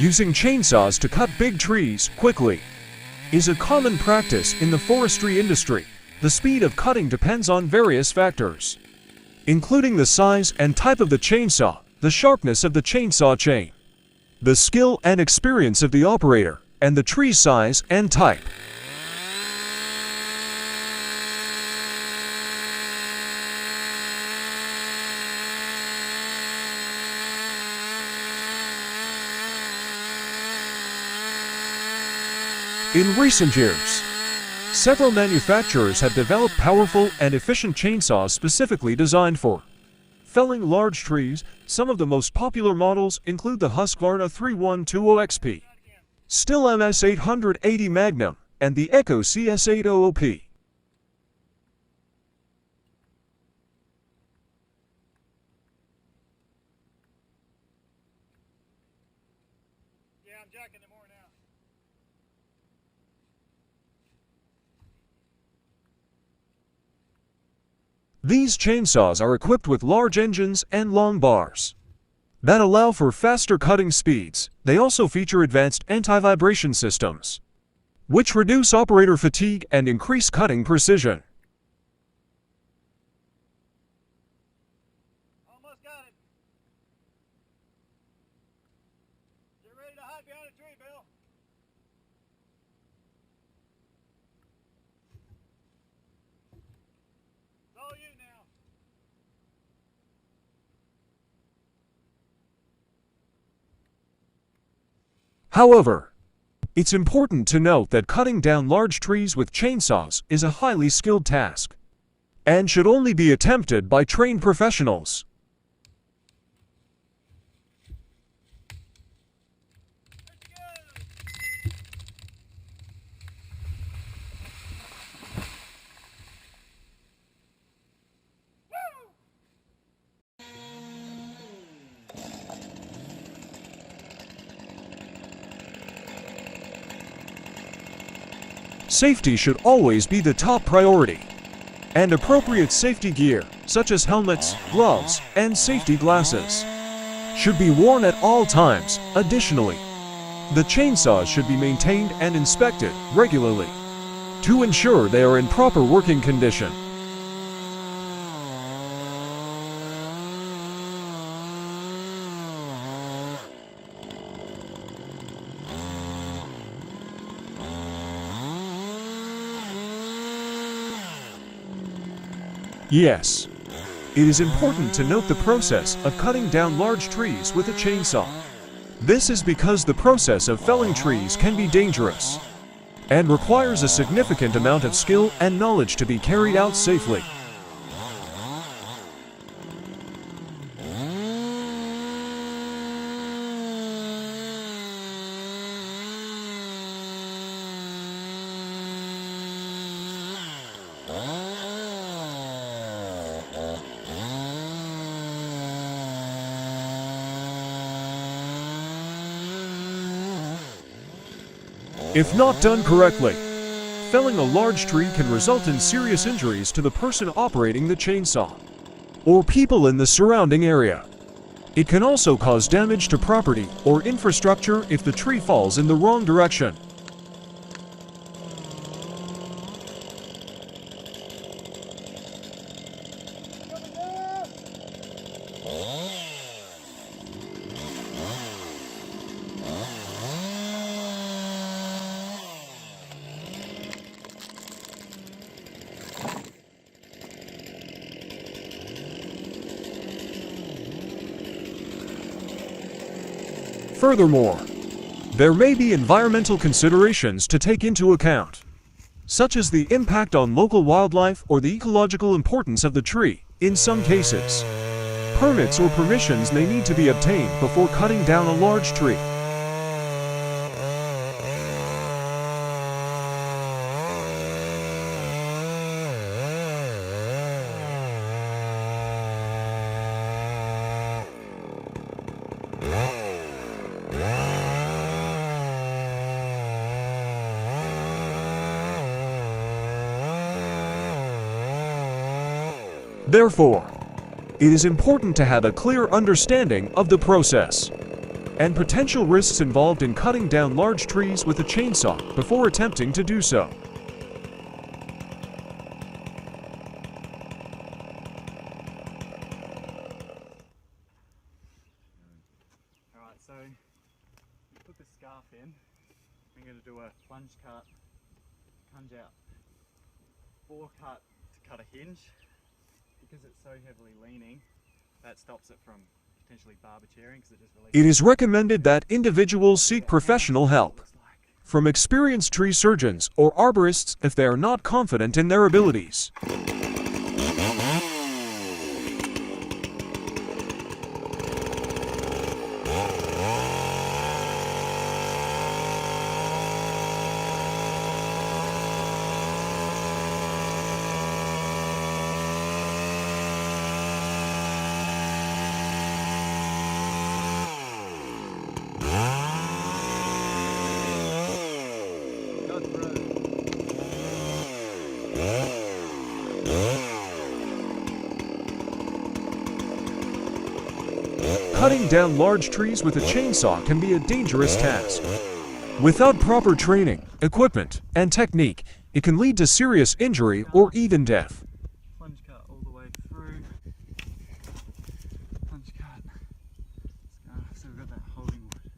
Using chainsaws to cut big trees quickly is a common practice in the forestry industry. The speed of cutting depends on various factors, including the size and type of the chainsaw, the sharpness of the chainsaw chain, the skill and experience of the operator, and the tree size and type. In recent years, several manufacturers have developed powerful and efficient chainsaws specifically designed for felling large trees. Some of the most popular models include the Husqvarna 3120XP, Stihl MS 880 Magnum, and the Echo CS-800P. Yeah, I'm jacking them more now. These chainsaws are equipped with large engines and long bars that allow for faster cutting speeds. They also feature advanced anti-vibration systems, which reduce operator fatigue and increase cutting precision. Almost got it. Get ready to hide behind a tree, Bill. It's all you now. However, it's important to note that cutting down large trees with chainsaws is a highly skilled task and should only be attempted by trained professionals. Let's go. Woo! Safety should always be the top priority, and appropriate safety gear, such as helmets, gloves, and safety glasses, should be worn at all times. Additionally, the chainsaws should be maintained and inspected regularly to ensure they are in proper working condition. Yes, it is important to note the process of cutting down large trees with a chainsaw. This is because the process of felling trees can be dangerous and requires a significant amount of skill and knowledge to be carried out safely. If not done correctly, felling a large tree can result in serious injuries to the person operating the chainsaw or people in the surrounding area. It can also cause damage to property or infrastructure if the tree falls in the wrong direction. Furthermore, there may be environmental considerations to take into account, such as the impact on local wildlife or the ecological importance of the tree. In some cases, permits or permissions may need to be obtained before cutting down a large tree. Therefore, it is important to have a clear understanding of the process and potential risks involved in cutting down large trees with a chainsaw before attempting to do so. Alright, so you put the scarf in. I'm going to do a plunge cut, plunge out, bore cut to cut a hinge. Because it's so heavily leaning, that stops it from potentially barber chairing because it just releases. It is recommended that individuals seek professional help from experienced tree surgeons or arborists if they are not confident in their abilities. Cutting down large trees with a chainsaw can be a dangerous task. Without proper training, equipment, and technique, it can lead to serious injury or even death. Plunge cut all the way through. Plunge cut. So we've got that holding wood.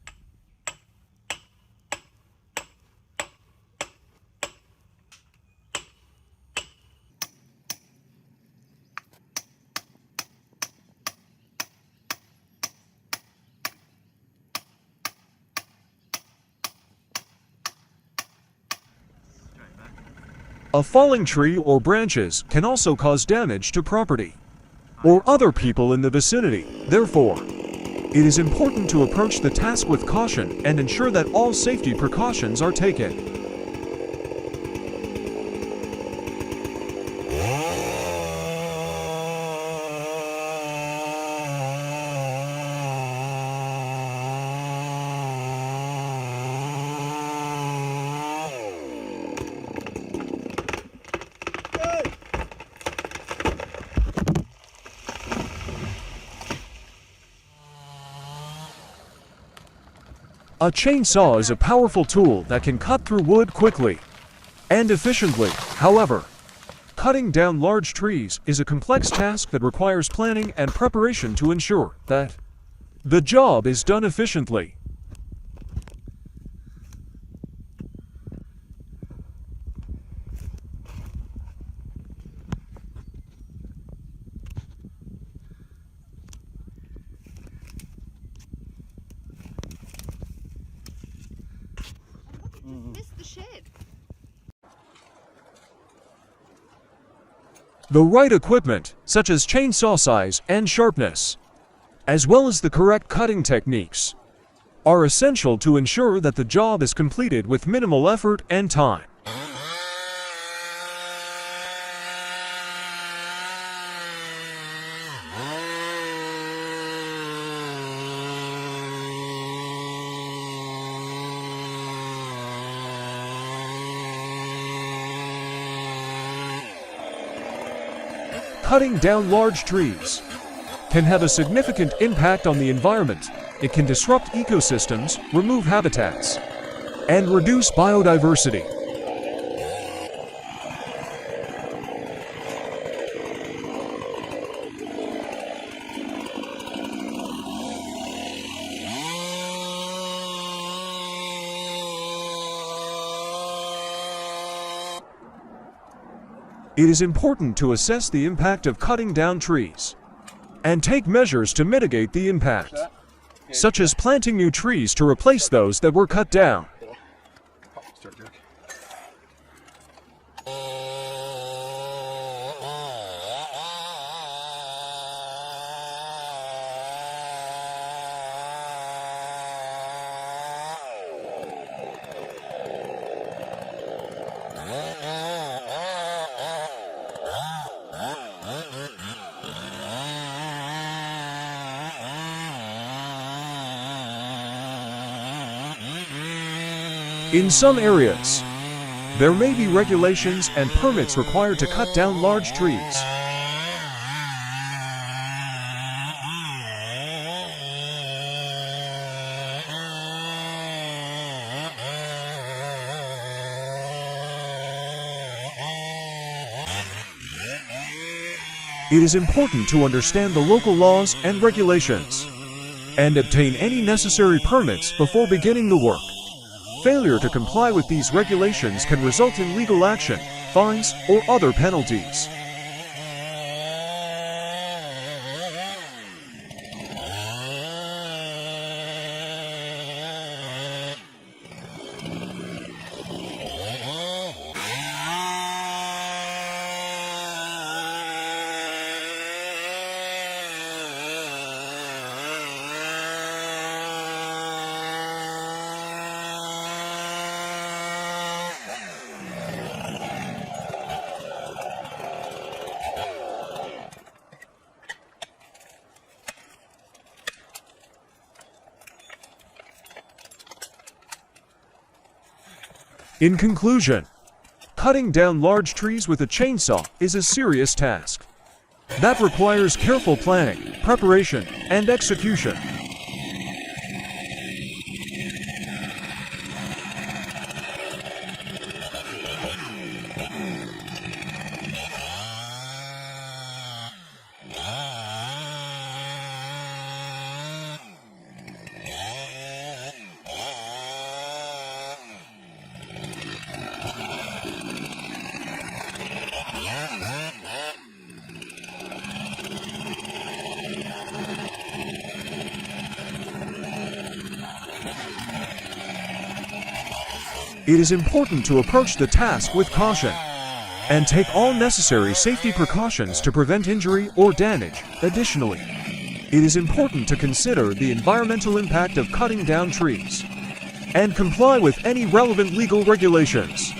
A falling tree or branches can also cause damage to property or other people in the vicinity. Therefore, it is important to approach the task with caution and ensure that all safety precautions are taken. A chainsaw is a powerful tool that can cut through wood quickly and efficiently. However, cutting down large trees is a complex task that requires planning and preparation to ensure that the job is done efficiently. Missed the shed. The right equipment, such as chainsaw size and sharpness, as well as the correct cutting techniques, are essential to ensure that the job is completed with minimal effort and time. Cutting down large trees can have a significant impact on the environment. It can disrupt ecosystems, remove habitats, and reduce biodiversity. It is important to assess the impact of cutting down trees and take measures to mitigate the impact, such as planting new trees to replace those that were cut down. In some areas, there may be regulations and permits required to cut down large trees. It is important to understand the local laws and regulations and obtain any necessary permits before beginning the work. Failure to comply with these regulations can result in legal action, fines, or other penalties. In conclusion, cutting down large trees with a chainsaw is a serious task that requires careful planning, preparation, and execution. It is important to approach the task with caution and take all necessary safety precautions to prevent injury or damage. Additionally, it is important to consider the environmental impact of cutting down trees and comply with any relevant legal regulations.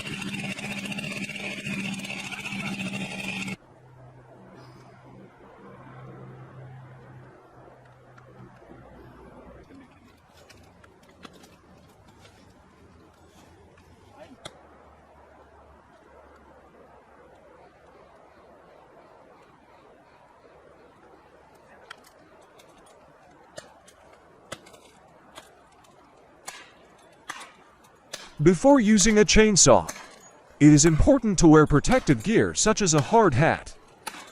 Before using a chainsaw, it is important to wear protective gear such as a hard hat,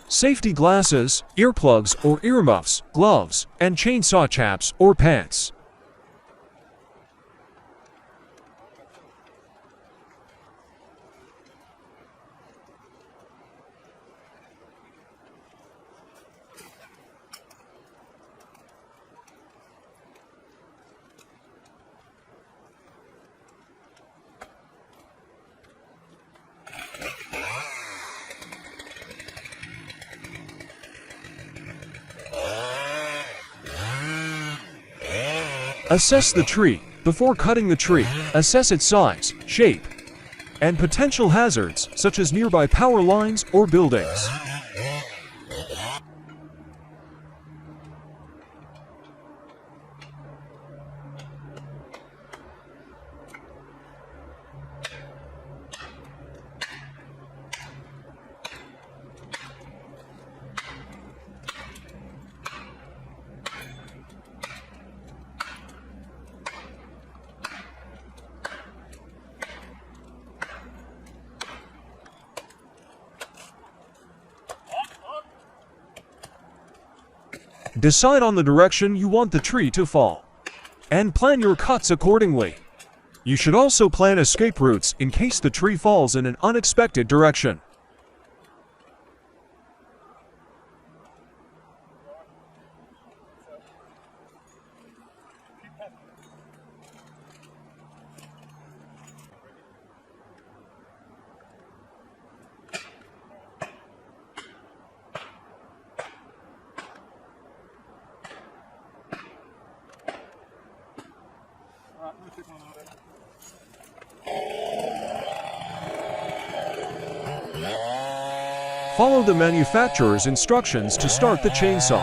safety glasses, earplugs or earmuffs, gloves, and chainsaw chaps or pants. Assess the tree. Before cutting the tree, assess its size, shape, and potential hazards such as nearby power lines or buildings. Decide on the direction you want the tree to fall, and plan your cuts accordingly. You should also plan escape routes in case the tree falls in an unexpected direction. Follow the manufacturer's instructions to start the chainsaw,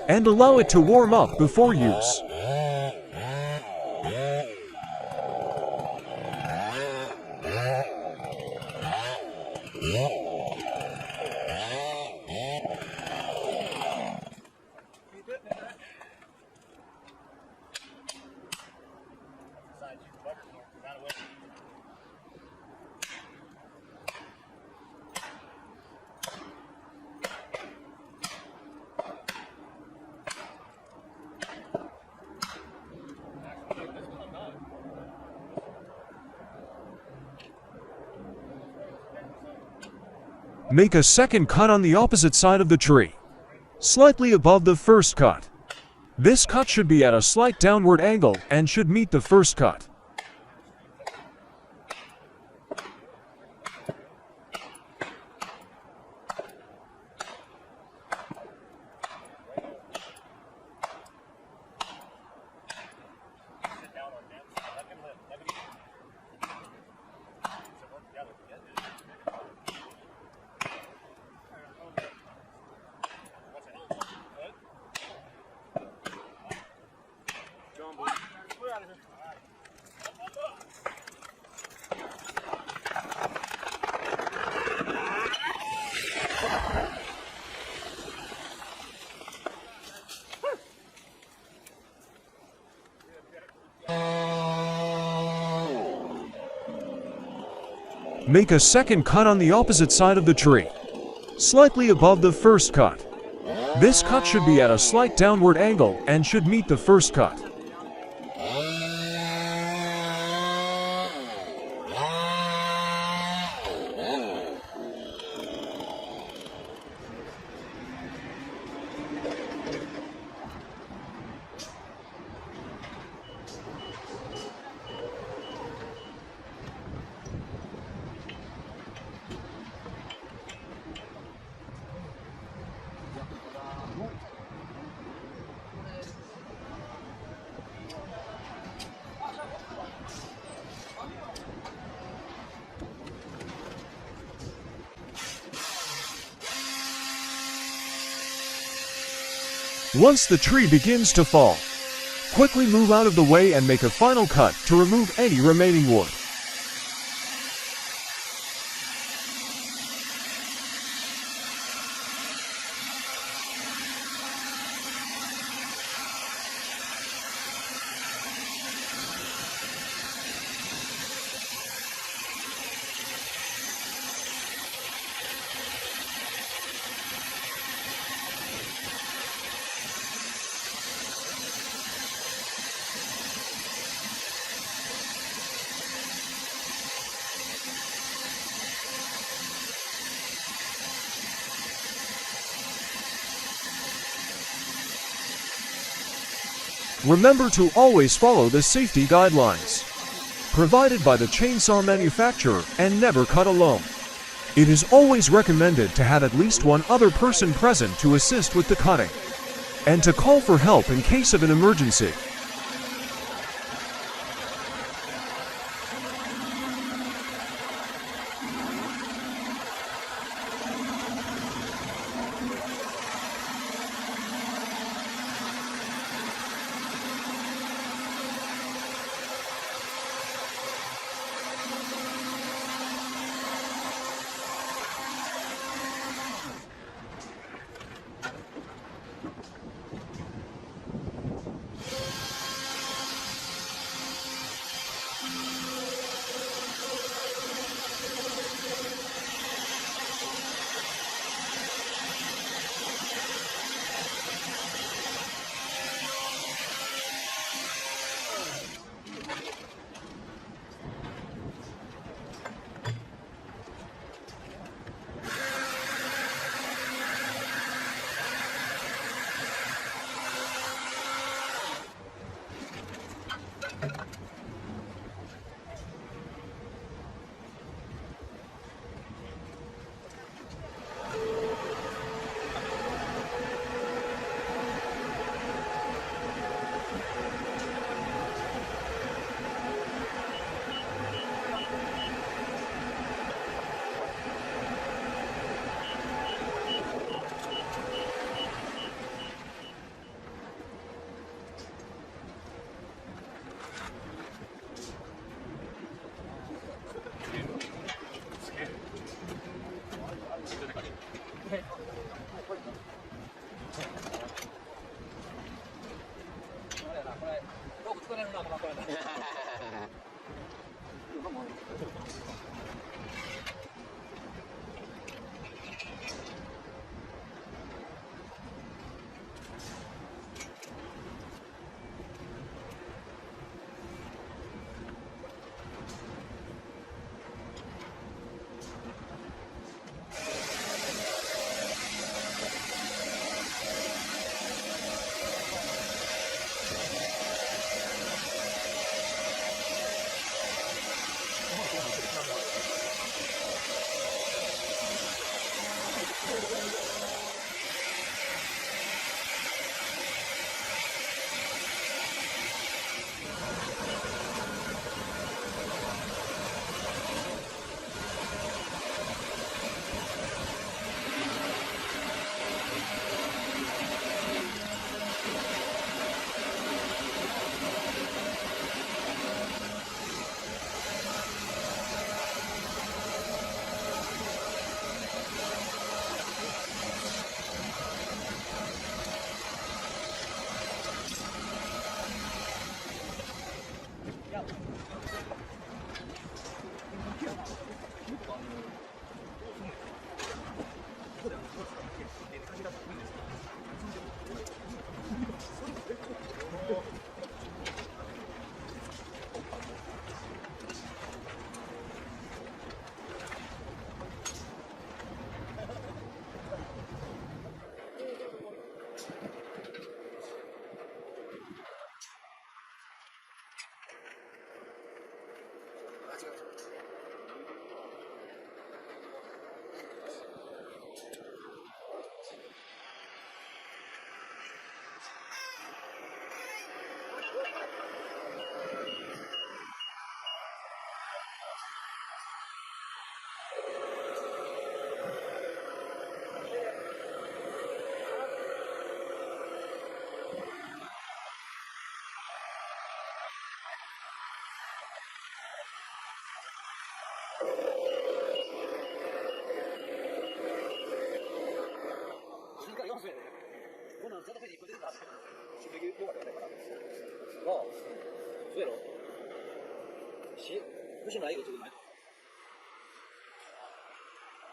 and allow it to warm up before use. Make a second cut on the opposite side of the tree, slightly above the first cut. This cut should be at a slight downward angle and should meet the first cut. Make a second cut on the opposite side of the tree, slightly above the first cut. This cut should be at a slight downward angle and should meet the first cut. Once the tree begins to fall, quickly move out of the way and make a final cut to remove any remaining wood. Remember to always follow the safety guidelines provided by the chainsaw manufacturer and never cut alone. It is always recommended to have at least one other person present to assist with the cutting and to call for help in case of an emergency. こんなんちゃんと書いて1個出てた。締め切りよかったよね、かな。ああ、そうやろ。虫ないよ、ちょっとない。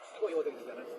すごい用できたね。